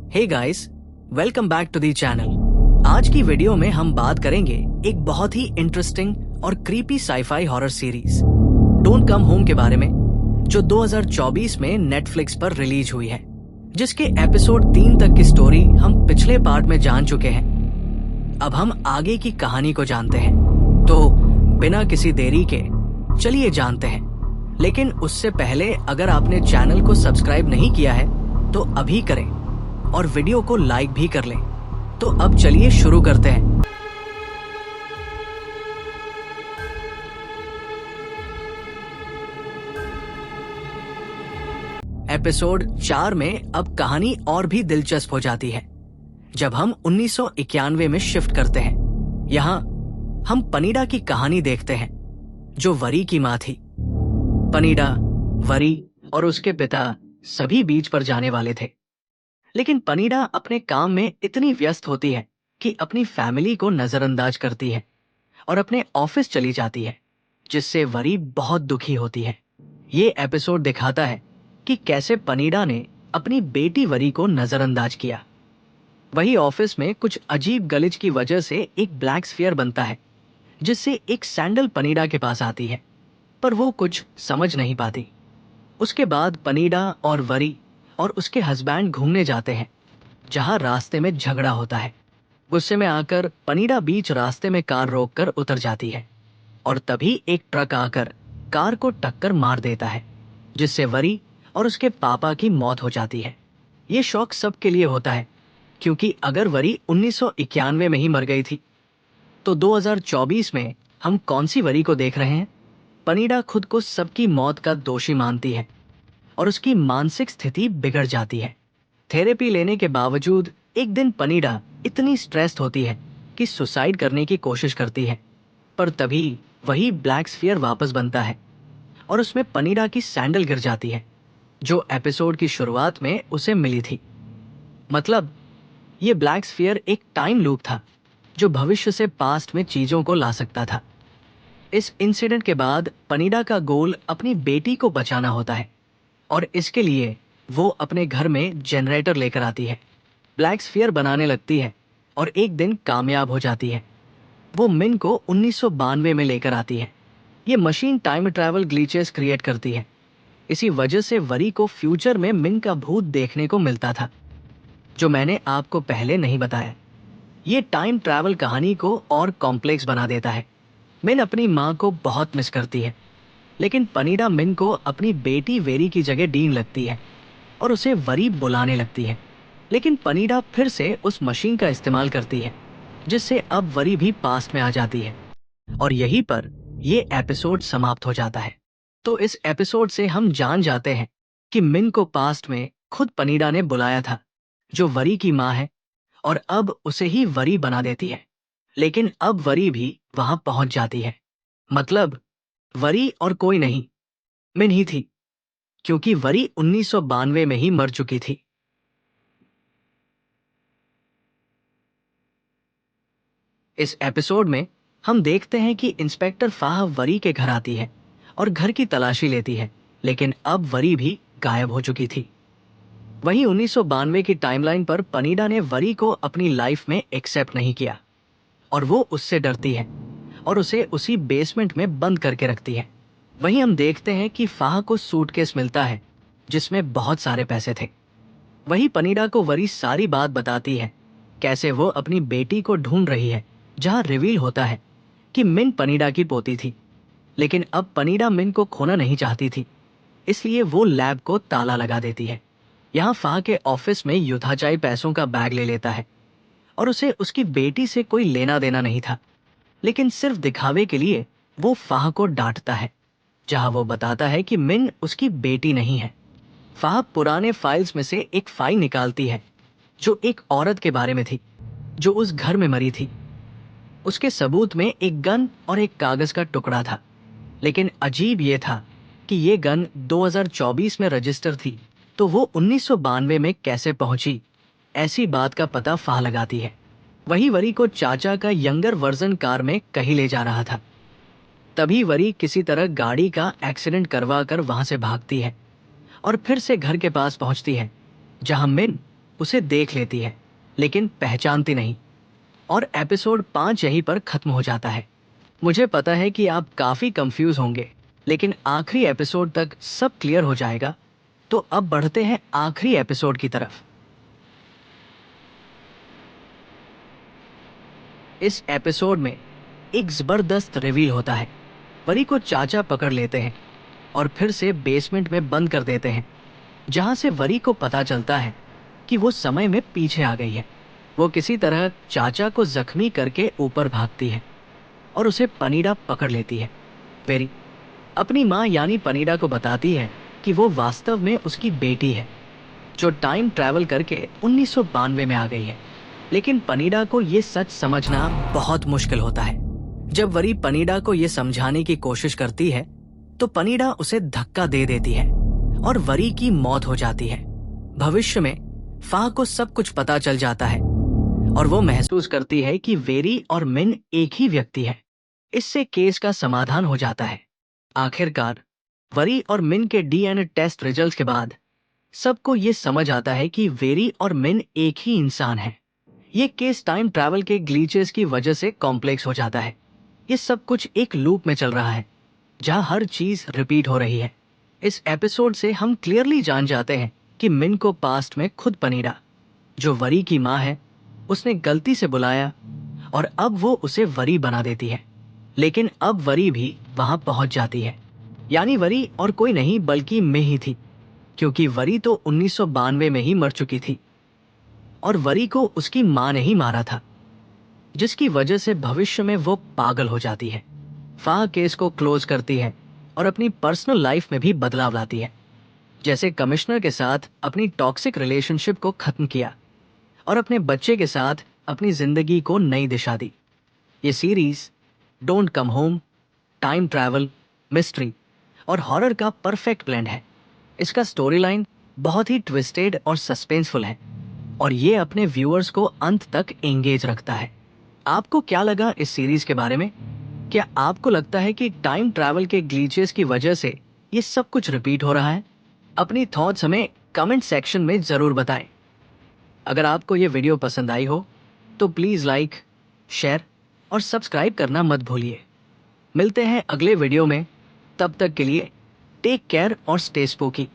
Hey guys, welcome back to the channel. आज की video में हम बात करेंगे एक बहुत ही इंटरेस्टिंग और creepy sci-fi horror series don't come home के बारे में, जो 2024 में नेटफ्लिक्स पर रिलीज हुई है, जिसके एपिसोड 3 तक की स्टोरी हम पिछले पार्ट में जान चुके हैं। अब हम आगे की कहानी को जानते हैं, तो बिना किसी देरी के चलिए जानते हैं। लेकिन उससे पहले अगर आपने चैनल को सब्सक्राइब नहीं किया है तो अभी करें और वीडियो को लाइक भी कर लें। तो अब चलिए शुरू करते हैं। एपिसोड 4 में अब कहानी और भी दिलचस्प हो जाती है, जब हम 1991 में शिफ्ट करते हैं। यहाँ हम पनीडा की कहानी देखते हैं, जो वरी की माँ थी। पनीडा, वरी और उसके पिता सभी बीच पर जाने वाले थे, लेकिन पनीडा अपने काम में इतनी व्यस्त होती है कि अपनी फैमिली को नजरअंदाज करती है और अपने ऑफिस चली जाती है, जिससे वरी बहुत दुखी होती है। ये एपिसोड दिखाता है कि कैसे पनीडा ने अपनी बेटी वरी को नजरअंदाज किया। वही ऑफिस में कुछ अजीब गलिच की वजह से एक ब्लैक स्फीयर बनता है, जिससे एक सैंडल पनीडा के पास आती है, पर वो कुछ समझ नहीं पाती। उसके बाद पनीडा और वरी और उसके हस्बैंड घूमने जाते हैं, जहां रास्ते में झगड़ा होता है। गुस्से में आकर पनीडा बीच रास्ते में कार रोककर उतर जाती है और तभी एक ट्रक आकर कार को टक्कर मार देता है, जिससे वरी और उसके पापा की मौत हो जाती है। ये शौक सबके लिए होता है, क्योंकि अगर वरी 1991 में ही मर गई थी, तो 2024 में हम कौन सी वरी को देख रहे हैं? पनीडा खुद को सबकी मौत का दोषी मानती है और उसकी मानसिक स्थिति बिगड़ जाती है। थेरेपी लेने के बावजूद एक दिन पनीडा इतनी स्ट्रेस्ड होती है कि सुसाइड करने की कोशिश करती है, पर तभी वही ब्लैक स्फीयर वापस बनता है और उसमें पनीडा की सैंडल गिर जाती है, जो एपिसोड की शुरुआत में उसे मिली थी। मतलब ये ब्लैक स्फीयर एक टाइम लूप था, जो भविष्य से पास्ट में चीजों को ला सकता था। इस इंसिडेंट के बाद पनीडा का गोल अपनी बेटी को बचाना होता है और इसके लिए वो अपने घर में जनरेटर लेकर आती है, ब्लैक स्फीयर बनाने लगती है और एक दिन कामयाब हो जाती है। वो मिन को 1992 में लेकर आती है। ये machine time travel glitches create करती है। इसी वजह से वरी को फ्यूचर में मिन का भूत देखने को मिलता था, जो मैंने आपको पहले नहीं बताया। ये टाइम ट्रैवल कहानी को और कॉम्प्लेक्स बना देता है। मिन अपनी माँ को बहुत मिस करती है, लेकिन पनीडा मिन को अपनी बेटी वेरी की जगह डीन लगती है और उसे वरी बुलाने लगती है। लेकिन पनीडा फिर से उस मशीन का इस्तेमाल करती है, जिससे अब वरी भी पास्ट में आ जाती है और यहीं पर ये एपिसोड समाप्त हो जाता है। तो इस एपिसोड से हम जान जाते हैं कि मिन को पास्ट में खुद पनीडा ने बुलाया था, जो वरी की माँ है, और अब उसे ही वरी बना देती है। लेकिन अब वरी भी वहां पहुंच जाती है। मतलब वरी और कोई नहीं, मिन ही थी, क्योंकि वरी 1992 में ही मर चुकी थी। इस एपिसोड में हम देखते हैं कि इंस्पेक्टर फाह वरी के घर आती है और घर की तलाशी लेती है, लेकिन अब वरी भी गायब हो चुकी थी। वहीं 1992 की टाइमलाइन पर पनीडा ने वरी को अपनी लाइफ में एक्सेप्ट नहीं किया और वो उससे डरती है और उसे उसी बेसमेंट में बंद करके रखती है। वहीं हम देखते हैं कि फाह को सूटकेस मिलता है, जिसमें बहुत सारे पैसे थे। वही पनीडा को वरी सारी बात बताती है, कैसे वो अपनी बेटी को ढूंढ रही है, जहां रिवील होता है कि मिन पनीडा की पोती थी। लेकिन अब पनीडा मिन को खोना नहीं चाहती थी, इसलिए वो लैब को ताला लगा देती है। यहाँ फाह के ऑफिस में युद्धाचाई पैसों का बैग ले लेता है और उसे उसकी बेटी से कोई लेना देना नहीं था, लेकिन सिर्फ दिखावे के लिए वो फाह को डांटता है, जहां वो बताता है कि मिन उसकी बेटी नहीं है। फाह पुराने फाइल्स में से एक फाइल निकालती है, जो एक औरत के बारे में थी, जो उस घर में मरी थी। उसके सबूत में एक गन और एक कागज का टुकड़ा था, लेकिन अजीब ये था कि ये गन 2024 में रजिस्टर थी, तो वो 1992 में कैसे पहुंची? ऐसी बात का पता फाह लगाती है। वही वरी को चाचा का यंगर वर्जन कार में कहीं ले जा रहा था। तभी वरी किसी तरह गाड़ी का एक्सीडेंट करवा कर वहां से भागती है और फिर से घर के पास पहुंचती है, जहां मिन उसे देख लेती है लेकिन पहचानती नहीं, और एपिसोड 5 यहीं पर खत्म हो जाता है। मुझे पता है कि आप काफी कंफ्यूज होंगे, लेकिन आखिरी एपिसोड तक सब क्लियर हो जाएगा। तो अब बढ़ते हैं आखिरी एपिसोड की तरफ। इस एपिसोड में एक जबरदस्त रिवील होता है। परी को चाचा पकड़ लेते हैं और फिर से बेसमेंट में बंद कर देते हैं, जहां से वरी को पता चलता है कि वो समय में पीछे आ गई है। वो किसी तरह चाचा को जख्मी करके ऊपर भागती है और उसे पनीडा पकड़ लेती है। वेरी अपनी माँ यानी पनीडा को बताती है कि वो वास्तव में उसकी बेटी है, जो टाइम ट्रैवल करके 1992 में आ गई है। लेकिन पनीडा को ये सच समझना बहुत मुश्किल होता है। जब वरी पनीडा को ये समझाने की कोशिश करती है तो पनीडा उसे धक्का दे देती है और वरी की मौत हो जाती है। भविष्य में फाह को सब कुछ पता चल जाता है और वो महसूस करती है कि वेरी और मिन एक ही व्यक्ति है। इससे केस का समाधान हो जाता है। आखिरकार वरी और मिन के डीएनए टेस्ट रिजल्ट्स के बाद सबको ये समझ आता है कि वेरी और मिन एक ही इंसान है। ये केस टाइम ट्रैवल के ग्लीचेस की वजह से कॉम्प्लेक्स हो जाता है। ये सब कुछ एक लूप में चल रहा है जहां हर चीज रिपीट हो रही है। इस एपिसोड से हम क्लियरली जान जाते हैं कि मिन को पास्ट में खुद पनीडा, जो वरी की माँ है, उसने गलती से बुलाया और अब वो उसे वरी बना देती है। लेकिन अब वरी भी वहां पहुंच जाती है, यानी वरी और कोई नहीं बल्कि मैं ही थी, क्योंकि वरी तो 1992 में ही मर चुकी थी और वरी को उसकी माँ ने ही मारा था, जिसकी वजह से भविष्य में वो पागल हो जाती है। फाह केस को क्लोज करती है और अपनी पर्सनल लाइफ में भी बदलाव लाती है, जैसे कमिश्नर के साथ अपनी टॉक्सिक रिलेशनशिप को खत्म किया और अपने बच्चे के साथ अपनी जिंदगी को नई दिशा दी। ये series don't come home, time travel, mystery और हॉरर का परफेक्ट ब्लेंड है। इसका स्टोरी लाइन बहुत ही ट्विस्टेड और सस्पेंसफुल है और ये अपने व्यूअर्स को अंत तक एंगेज रखता है। आपको क्या लगा इस सीरीज के बारे में? क्या आपको लगता है कि टाइम ट्रैवल के ग्लीचेस की वजह से ये सब कुछ रिपीट हो रहा है? अपनी थॉट्स हमें कमेंट सेक्शन में जरूर बताएं। अगर आपको ये वीडियो पसंद आई हो तो प्लीज लाइक, शेयर और सब्सक्राइब करना मत भूलिए। मिलते हैं अगले वीडियो में। तब तक के लिए टेक केयर और स्टे स्पूकी।